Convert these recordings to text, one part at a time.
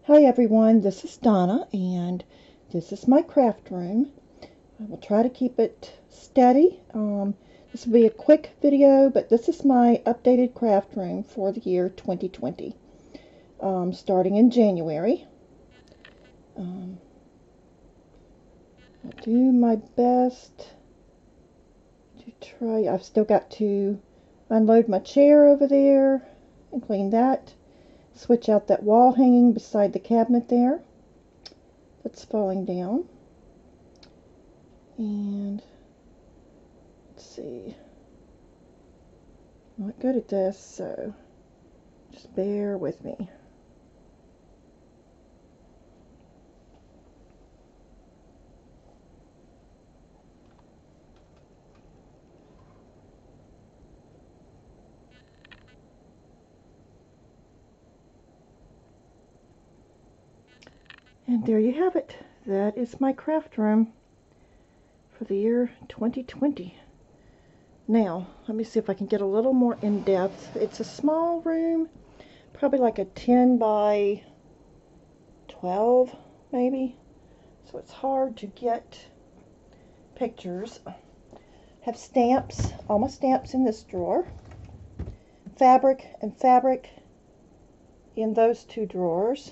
Hi everyone, this is Donna and this is my craft room. I will try to keep it steady. This will be a quick video, but this is my updated craft room for the year 2020, starting in January. I'll do my best to try. I've still got to unload my chair over there and clean that. Switch out that wall hanging beside the cabinet there that's falling down. And let's see, I'm not good at this, so just bear with me. And there you have it. That is my craft room for the year 2020. Now, let me see if I can get a little more in depth. It's a small room, probably like a 10 by 12 maybe. So it's hard to get pictures. Have stamps, all my stamps in this drawer. Fabric and fabric in those two drawers.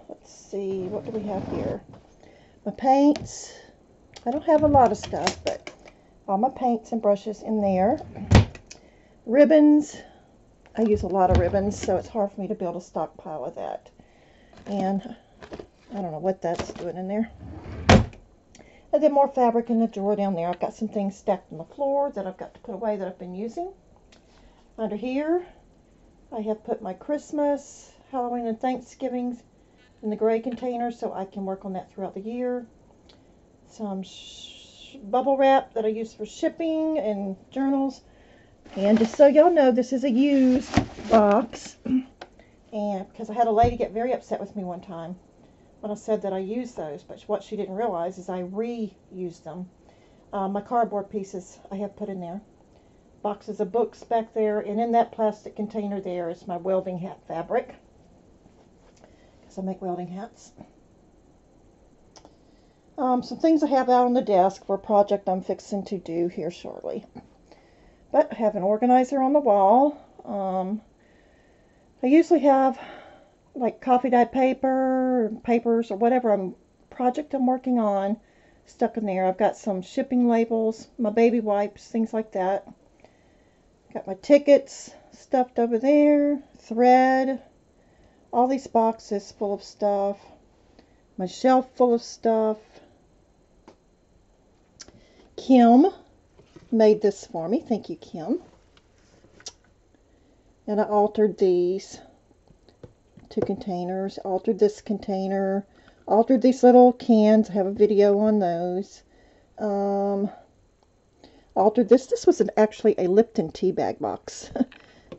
Let's see, what do we have here? My paints. I don't have a lot of stuff, but all my paints and brushes in there. Ribbons. I use a lot of ribbons, so it's hard for me to build a stockpile of that. And I don't know what that's doing in there. And then more fabric in the drawer down there. I've got some things stacked on the floor that I've got to put away that I've been using. Under here, I have put my Christmas, Halloween, and Thanksgivings in the gray container so I can work on that throughout the year. Some bubble wrap that I use for shipping and journals. And just so y'all know, this is a used box. And because I had a lady get very upset with me one time when I said that I used those, but what she didn't realize is I reused them. My cardboard pieces I have put in there. Boxes of books back there, and in that plastic container there is my welding hat fabric, because I make welding hats. Some things I have out on the desk for a project I'm fixing to do here shortly. But I have an organizer on the wall. I usually have like coffee dyed paper, or papers, or whatever project I'm working on stuck in there. I've got some shipping labels, my baby wipes, things like that. Got my tickets stuffed over there, thread, all these boxes full of stuff, my shelf full of stuff. Kim made this for me. Thank you, Kim. And I altered these two containers, altered this container, altered these little cans. I have a video on those. Altered this. This was actually a Lipton tea bag box.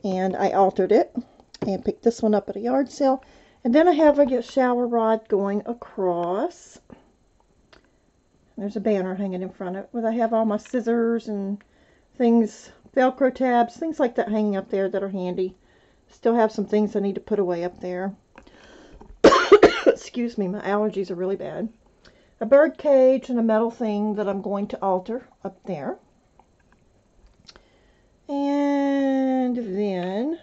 And I altered it and picked this one up at a yard sale. And then I have a shower rod going across. There's a banner hanging in front of it where I have all my scissors and things, Velcro tabs, things like that hanging up there that are handy. Still have some things I need to put away up there. Excuse me, my allergies are really bad. A bird cage and a metal thing that I'm going to alter up there. And then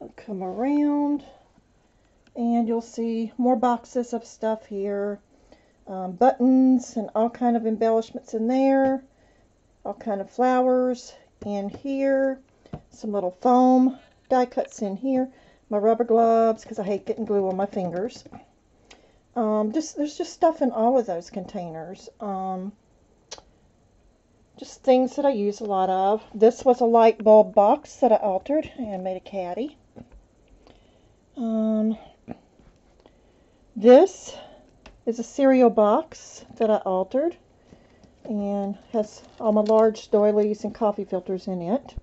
I'll come around and you'll see more boxes of stuff here. Buttons and all kind of embellishments in there. All kind of flowers in here. Some little foam die cuts in here. My rubber gloves because I hate getting glue on my fingers. There's just stuff in all of those containers. Just things that I use a lot of. This was a light bulb box that I altered and made a caddy. This is a cereal box that I altered and has all my large doilies and coffee filters in it.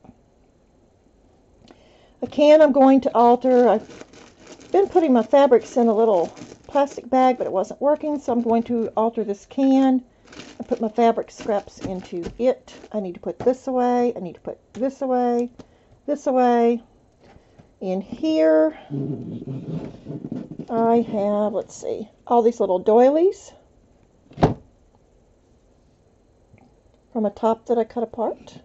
A can I'm going to alter. I've been putting my fabrics in a little plastic bag, but it wasn't working, so I'm going to alter this can. I put my fabric scraps into it. I need to put this away. I need to put this away, In here, I have, let's see, all these little doilies from a top that I cut apart.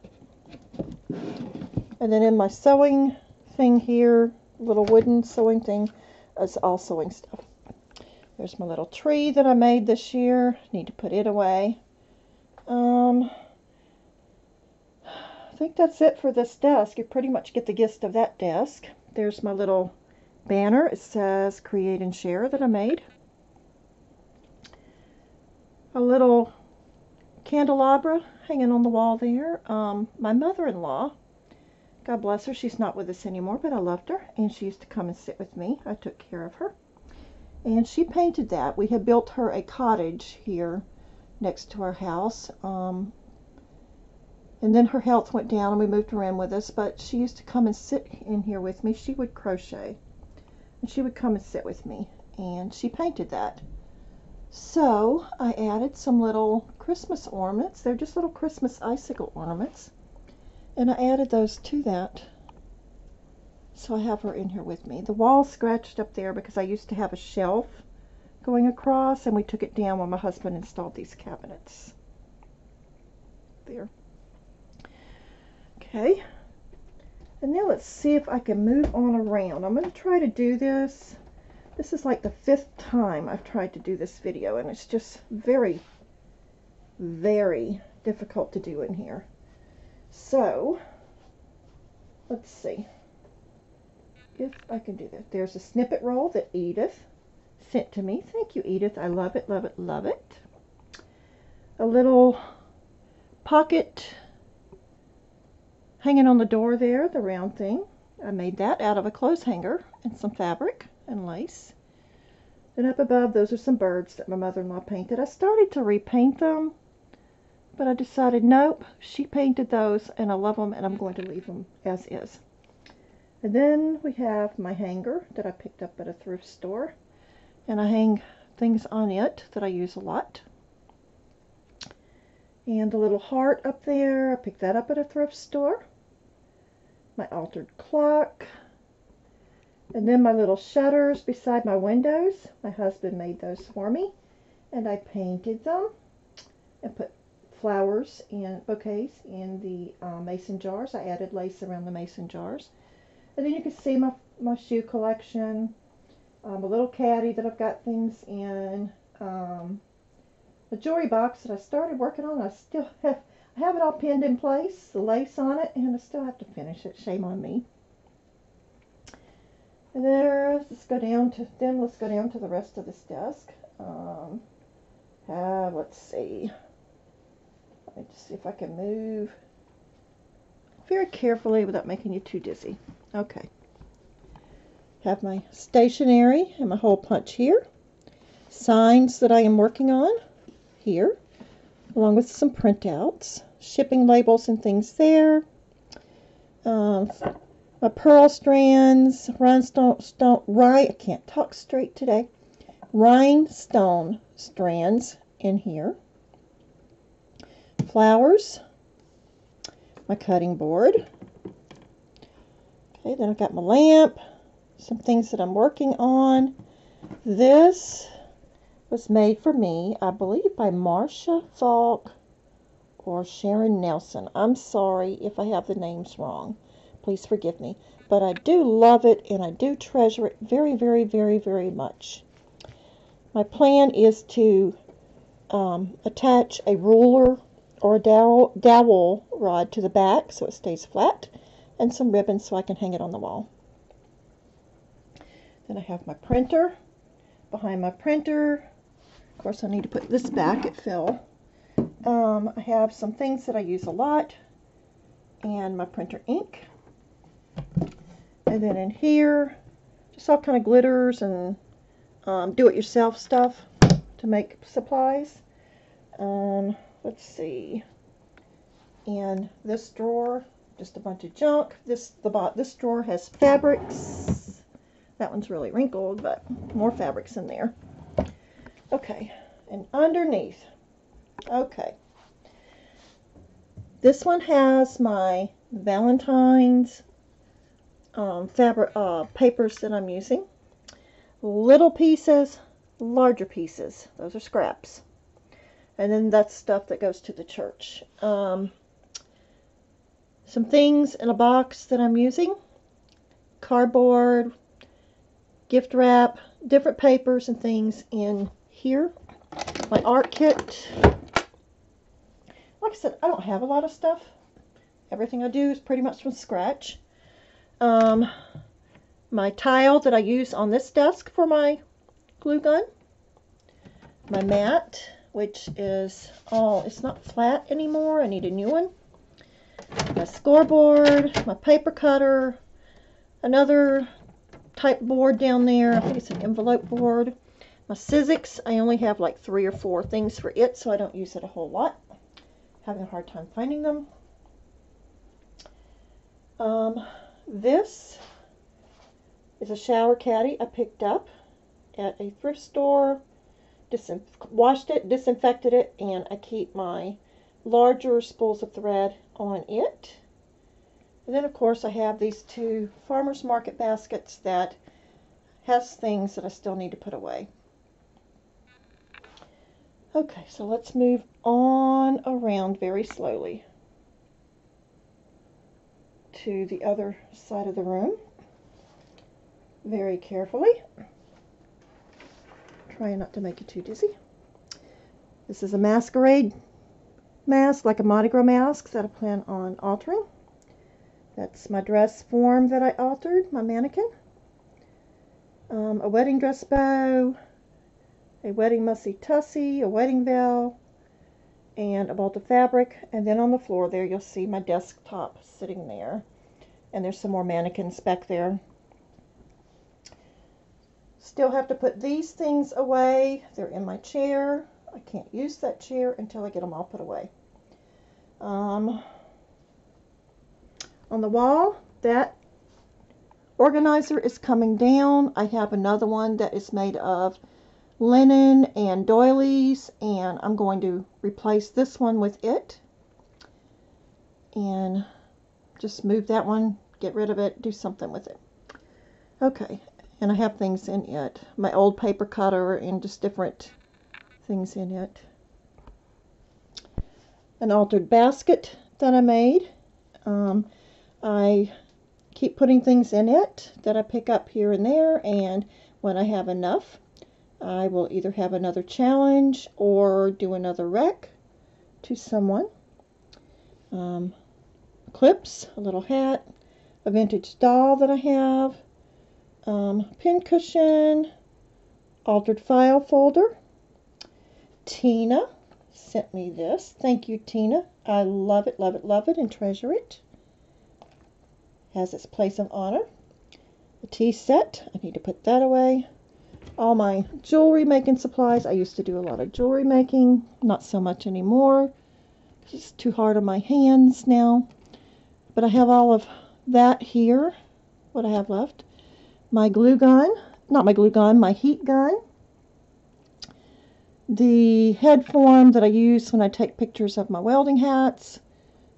And then in my sewing thing here, little wooden sewing thing, is all sewing stuff. There's my little tree that I made this year. Need to put it away. I think that's it for this desk. You pretty much get the gist of that desk. There's my little banner. It says Create and Share that I made. A little candelabra hanging on the wall there. My mother-in-law, God bless her, she's not with us anymore, but I loved her, and she used to come and sit with me. I took care of her. And she painted that. We had built her a cottage here next to our house. And then her health went down and we moved her in with us, but she used to come and sit in here with me. She would crochet. And she would come and sit with me. And she painted that. So I added some little Christmas ornaments. They're just little Christmas icicle ornaments. And I added those to that. So I have her in here with me. The wall's scratched up there because I used to have a shelf going across, and we took it down when my husband installed these cabinets. There. Okay. And now let's see if I can move on around. I'm going to try to do this. This is like the 5th time I've tried to do this video, and it's just very, very difficult to do in here. So, let's see if I can do that. There's a snippet roll that Edith sent to me. Thank you, Edith. I love it, love it, love it. A little pocket hanging on the door there, the round thing. I made that out of a clothes hanger and some fabric and lace. Then up above, those are some birds that my mother-in-law painted. I started to repaint them, but I decided, nope, she painted those and I love them and I'm going to leave them as is. And then we have my hanger that I picked up at a thrift store, and I hang things on it that I use a lot. And the little heart up there, I picked that up at a thrift store. My altered clock. And then my little shutters beside my windows. My husband made those for me, and I painted them and put flowers and bouquets in the mason jars. I added lace around the mason jars. And then you can see my shoe collection, a little caddy that I've got things in, a jewelry box that I started working on. I have it all pinned in place, the lace on it, and I still have to finish it. Shame on me. And let's go down to the rest of this desk. Let's see. Let me just see if I can move very carefully without making you too dizzy. Okay. Have my stationery and my hole punch here. Signs that I am working on here, along with some printouts, shipping labels and things there. My pearl strands, I can't talk straight today. Rhinestone strands in here. Flowers. My cutting board. Okay, then I've got my lamp, some things that I'm working on. This was made for me, I believe, by Marcia Falk or Sharon Nelson. I'm sorry if I have the names wrong. Please forgive me. But I do love it, and I do treasure it very, very, very, very much. My plan is to attach a ruler or a dowel rod to the back so it stays flat, and some ribbons so I can hang it on the wall. Then I have my printer. Behind my printer, of course, I need to put this back. It fell. I have some things that I use a lot, and my printer ink. And then in here, just all kind of glitters and do-it-yourself stuff to make supplies. Let's see. In this drawer, just a bunch of junk. This drawer has fabrics. That one's really wrinkled, but more fabrics in there. Okay, and underneath. Okay. This one has my Valentine's papers that I'm using. Little pieces, larger pieces. Those are scraps. And then that's stuff that goes to the church. Some things in a box that I'm using. Cardboard, gift wrap, different papers and things in here. My art kit. Like I said, I don't have a lot of stuff. Everything I do is pretty much from scratch. My tile that I use on this desk for my glue gun. My mat, which is, it's not flat anymore. I need a new one. My scoreboard, my paper cutter, another type board down there. I think it's an envelope board. My Sizzix, I only have like 3 or 4 things for it, so I don't use it a whole lot. Having a hard time finding them. This is a shower caddy I picked up at a thrift store. Washed it, disinfected it, and I keep my larger spools of thread on it. And then of course I have these 2 farmers market baskets that has things that I still need to put away. Okay, so let's move on around very slowly to the other side of the room. Very carefully. Trying not to make it too dizzy. This is a masquerade mask, like a Mardi Gras mask that I plan on altering. That's my dress form that I altered, my mannequin. A wedding dress bow, a wedding mussy-tussy, a wedding veil, and a bolt of fabric. And then on the floor there you'll see my desktop sitting there. And there's some more mannequins back there. Still have to put these things away. They're in my chair. I can't use that chair until I get them all put away. On the wall, that organizer is coming down. I have another one that is made of linen and doilies, and I'm going to replace this one with it. And just move that one, get rid of it, do something with it. Okay. And I have things in it. My old paper cutter and just different things in it. An altered basket that I made. I keep putting things in it that I pick up here and there, and when I have enough, I will either have another challenge or do another rec to someone. Clips, a little hat, a vintage doll that I have. Pin cushion, altered file folder. Tina sent me this. Thank you, Tina. I love it, love it, love it, and treasure it. Has its place of honor. The tea set. I need to put that away. All my jewelry making supplies. I used to do a lot of jewelry making. Not so much anymore. It's too hard on my hands now. But I have all of that here. What I have left. My glue gun, not my glue gun, my heat gun. The head form that I use when I take pictures of my welding hats.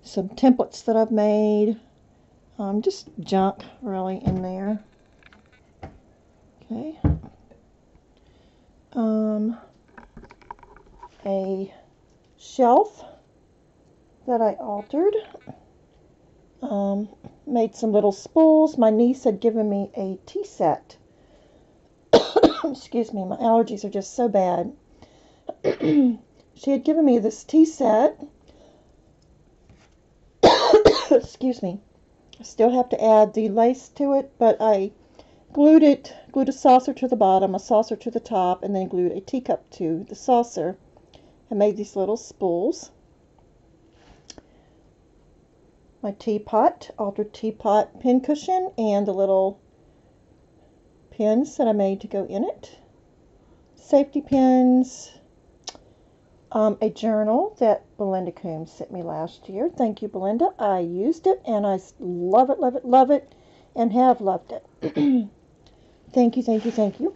Some templates that I've made. Just junk really in there. Okay. A shelf that I altered. Made some little spools. My niece had given me a tea set. Excuse me, my allergies are just so bad. She had given me this tea set. Excuse me. I still have to add the lace to it, but I glued a saucer to the bottom, a saucer to the top, and then glued a teacup to the saucer. I made these little spools. My teapot, altered teapot pin cushion, and the little pins that I made to go in it. Safety pins. A journal that Belinda Coombs sent me last year. Thank you, Belinda. I used it, and I love it, love it, love it, and have loved it. Thank you, thank you, thank you.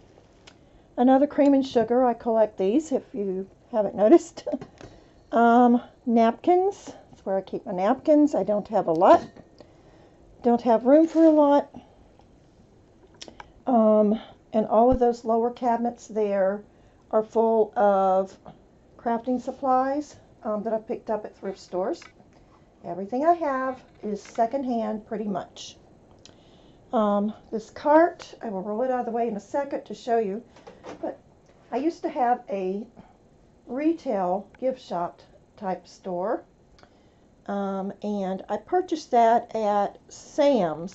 Another cream and sugar. I collect these, if you haven't noticed. Napkins. That's where I keep my napkins. I don't have a lot. Don't have room for a lot. And all of those lower cabinets there are full of crafting supplies that I picked up at thrift stores. Everything I have is secondhand pretty much. This cart, I will roll it out of the way in a second to show you, but I used to have a retail gift shop type store, and I purchased that at Sam's.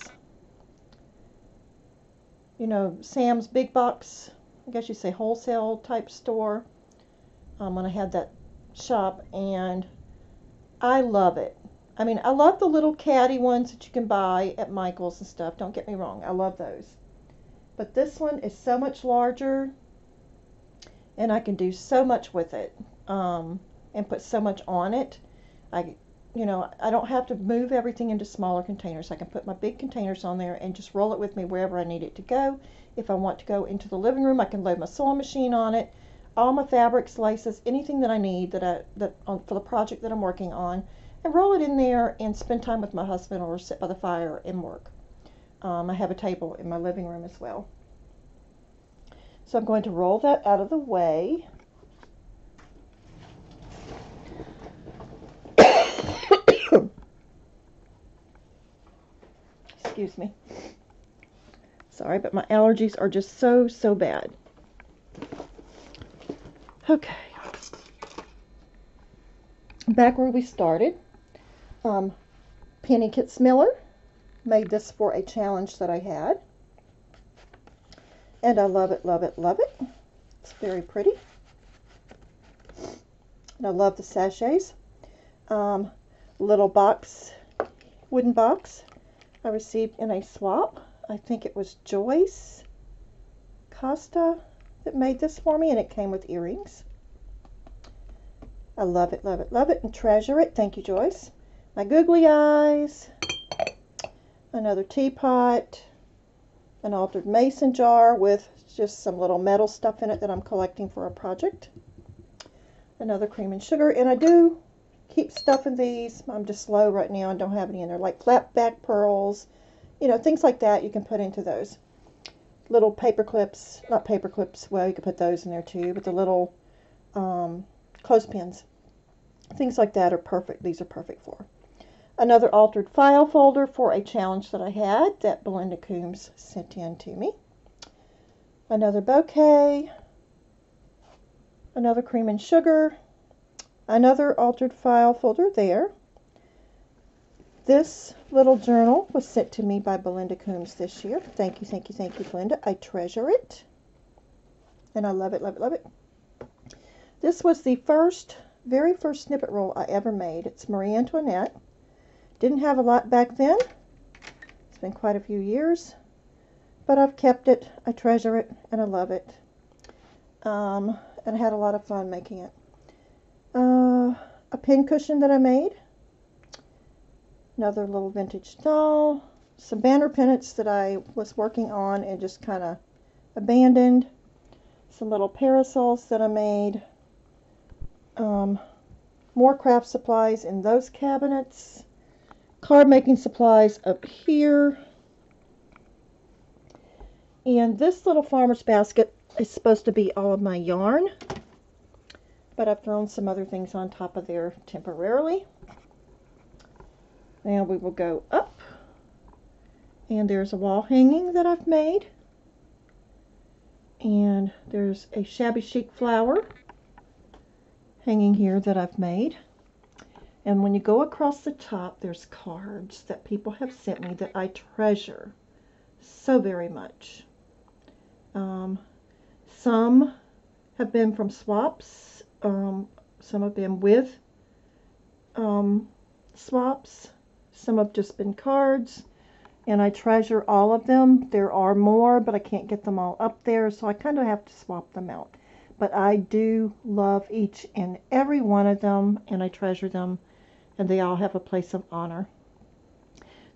You know, Sam's big box, I guess you say wholesale type store, when I had that shop, and I love it. I mean, I love the little Caddy ones that you can buy at Michael's and stuff. Don't get me wrong, I love those. But this one is so much larger, and I can do so much with it, and put so much on it. I don't have to move everything into smaller containers. I can put my big containers on there and just roll it with me wherever I need it to go. If I want to go into the living room, I can load my sewing machine on it, all my fabrics, laces, anything that I need for the project that I'm working on, and roll it in there and spend time with my husband or sit by the fire and work. I have a table in my living room as well. So I'm going to roll that out of the way. Excuse me. Sorry, but my allergies are just so bad. Okay. Back where we started. Penny Kitzmiller made this for a challenge that I had. And I love it, love it, love it. It's very pretty. And I love the sachets. Little box, wooden box, I received in a swap. I think it was Joyce Costa that made this for me, and it came with earrings. I love it, love it, love it, and treasure it. Thank you, Joyce. My googly eyes, another teapot, an altered mason jar with just some little metal stuff in it that I'm collecting for a project, another cream and sugar, and I do keep stuffing these. I'm just slow right now and don't have any in there, like flat back pearls, things like that you can put into those. Little paper clips, not paper clips, well, you could put those in there too, but the little clothespins, things like that are perfect. These are perfect for. Another altered file folder for a challenge that I had that Belinda Coombs sent in to me. Another bouquet, another cream and sugar, another altered file folder there. This little journal was sent to me by Belinda Coombs this year. Thank you, thank you, thank you, Belinda. I treasure it. And I love it, love it, love it. This was the very first snippet roll I ever made. It's Marie Antoinette. Didn't have a lot back then. It's been quite a few years. But I've kept it. I treasure it. And I love it. And I had a lot of fun making it. A pin cushion that I made. Another little vintage doll. Some banner pennants that I was working on and just kind of abandoned. Some little parasols that I made. More craft supplies in those cabinets. Card making supplies up here. And this little farmer's basket is supposed to be all of my yarn. But I've thrown some other things on top of there temporarily. Now we will go up. And there's a wall hanging that I've made. And there's a shabby chic flower hanging here that I've made. And when you go across the top, there's cards that people have sent me that I treasure so very much. Some have been from swaps. Some have been with swaps. Some have just been cards. And I treasure all of them. There are more, but I can't get them all up there, so I kind of have to swap them out. But I do love each and every one of them, and I treasure them, and they all have a place of honor.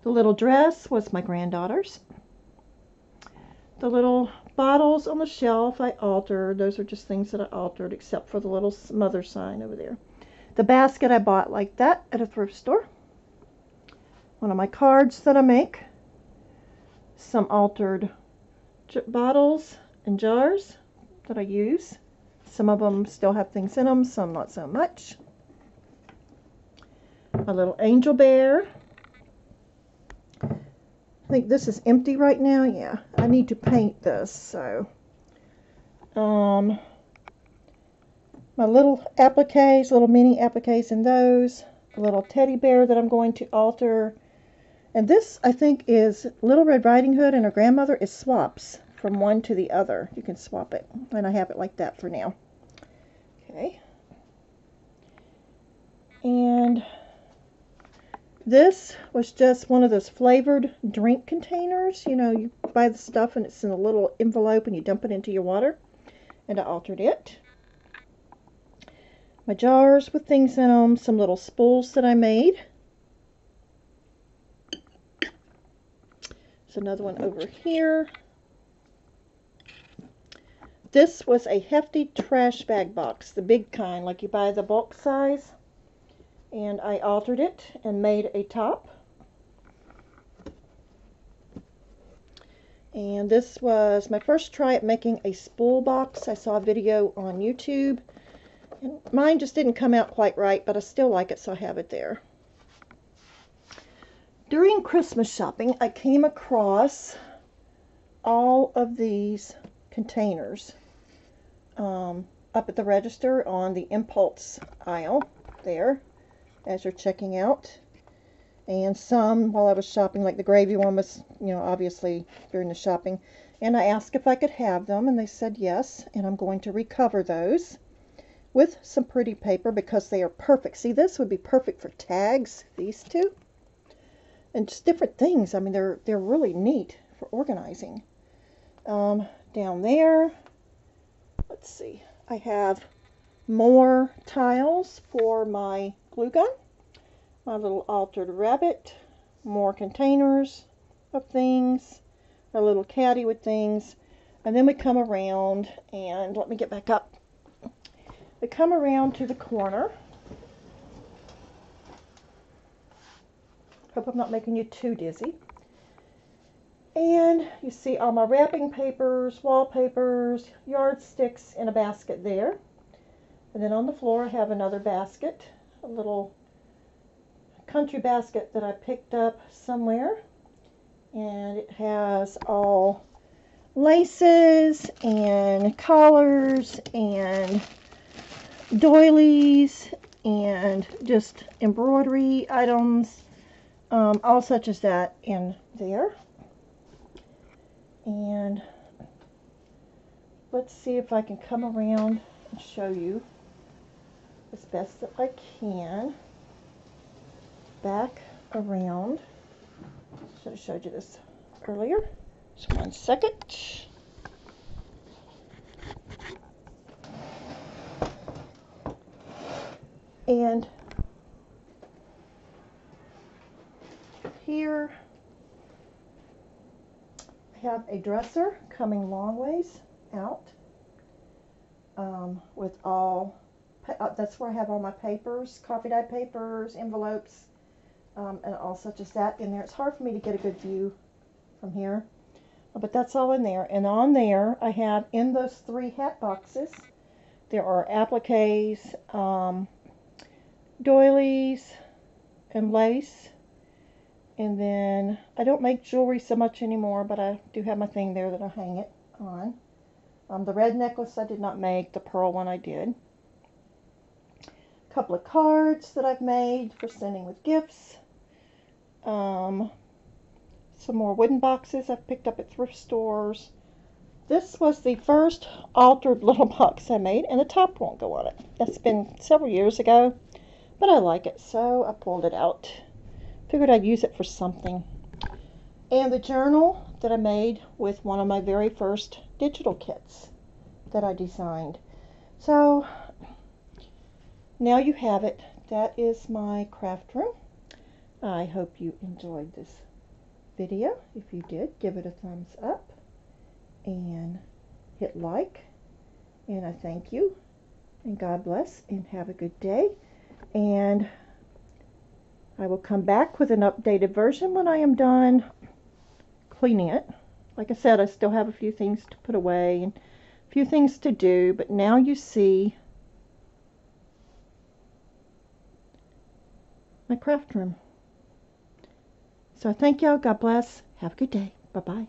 The little dress was my granddaughter's. The little bottles on the shelf I altered. Those are just things that I altered, except for the little mother sign over there. The basket I bought like that at a thrift store. One of my cards that I make. Some altered bottles and jars that I use. Some of them still have things in them, some not so much. A little angel bear. I think this is empty right now. Yeah, I need to paint this, so. My little appliques, little mini appliques in those. A little teddy bear that I'm going to alter. And this, I think, is Little Red Riding Hood and her grandmother. It swaps from one to the other. You can swap it. And I have it like that for now. Okay. And this was just one of those flavored drink containers. You know, you buy the stuff and it's in a little envelope and you dump it into your water. And I altered it. My jars with things in them. Some little spools that I made. There's another one over here. This was a hefty trash bag box. The big kind, like you buy the bulk size. And I altered it and made a top. And this was my first try at making a spool box. I saw a video on YouTube. And mine just didn't come out quite right, but I still like it, so I have it there. During Christmas shopping, I came across all of these containers up at the register on the impulse aisle there as you're checking out. And some while I was shopping, like the gravy one was, you know, obviously during the shopping. And I asked if I could have them, and they said yes. And I'm going to recover those with some pretty paper because they are perfect. See, this would be perfect for tags, these two. And just different things. I mean, they're really neat for organizing. Down there, let's see, I have more tiles for my glue gun. My little altered rabbit, more containers of things, a little caddy with things, and then we come around, and let me get back up. We come around to the corner. Hope I'm not making you too dizzy. And you see all my wrapping papers, wallpapers, yardsticks in a basket there. And then on the floor I have another basket, a little country basket that I picked up somewhere, and it has all laces and collars and doilies and just embroidery items, all such as that in there. And let's see if I can come around and show you as best that I can. Back around. Should have showed you this earlier. Just 1 second. And here I have a dresser coming long ways out with all, that's where I have all my papers, coffee dye papers, envelopes, and all such as that in there. It's hard for me to get a good view from here, but that's all in there. And on there I have, in those 3 hat boxes, there are appliques, doilies, and lace. And then I don't make jewelry so much anymore, but I do have my thing there that I hang it on. The red necklace I did not make, the pearl one I did. A couple of cards that I've made for sending with gifts. Some more wooden boxes I've picked up at thrift stores. This was the first altered little box I made, and the top won't go on it. That's been several years ago, but I like it, so I pulled it out. Figured I'd use it for something. And the journal that I made with one of my very first digital kits that I designed. So now you have it. That is my craft room. I hope you enjoyed this video. If you did, give it a thumbs up and hit like. And I thank you. And God bless and have a good day. And I will come back with an updated version when I am done cleaning it Like I said, I still have a few things to put away and a few things to do, but now you see my craft room. So thank y'all. God bless. Have a good day. Bye-bye.